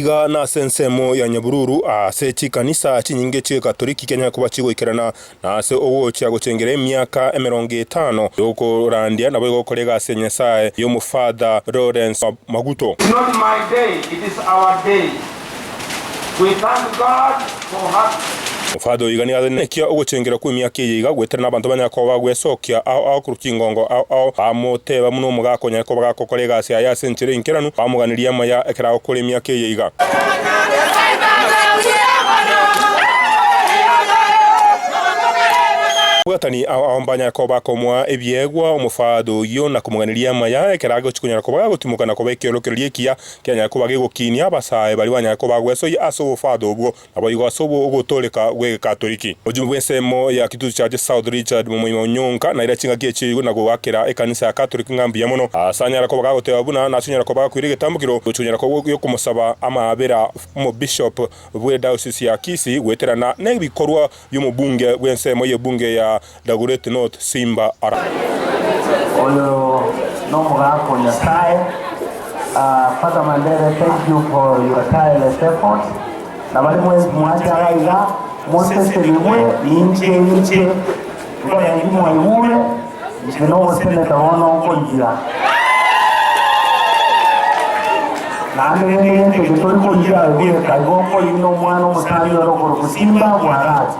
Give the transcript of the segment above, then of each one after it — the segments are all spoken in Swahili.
Iga na sensemo ya Nyabururu ase chikanisa chinyinge chi Katoliki Kenya kuba chigoikerana na ase owo chiagochengere emyaka 50 yokorandia nabo igokorega ase Nyasaye yo Father Lawrence Maguto. It's not my day, it is our day. We thank God for her. Fado igani anekia ogochengera ku myaka yiga gwetera nabantu banyako bagwesokia ao kurukingongo ao amoteba muno mugakonya ko bagakokorega ase ya senchire inkeranu bamuganiria maya ekera okore myaka yiga. Watani awambanya ko bakomwa ebyegwa omufado yo na kumuganiria maya ekerago chikunyara ko bagutimuka na ko bekerokerie kia Kenya ko bagegokinia abasaye bali banya ko bagweso aso ofado obwo abayigo asobo ogotoleka gwe Katoliki ojumwesemo ya kitutu cha South Richard mu Onyonka na ira chinga kichigo na gwakera ekanisa ya Katoliki ngambi ya muno asanyara ko bagoteba buna na chunyara ko bakwirige tambukiro chunyara ko yo kumusaba ama abera mu bishop bwe diocese ya Kisii gweterana nebikorwa yo mubunge wensemo ye bunge ya Dagoretti North Simba Ara. Oyo no mugako Nyasaye. Father Mandela, thank you for your tireless effort. Na bali mwacha raiga Moses Elimwe inche kwa yangimu wa iure njino wasene tawono konjira. Na ande yende kitori konjira vile kagoko yuno mwano mutani yorokoro kusimba warati.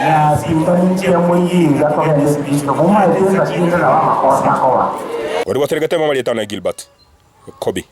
Ya Simba nchi ya mwingi gatoka nesibisto kuma etesa shinda na wama kosa kowa. Wari waterega tema Marietana Gilbert Kobi.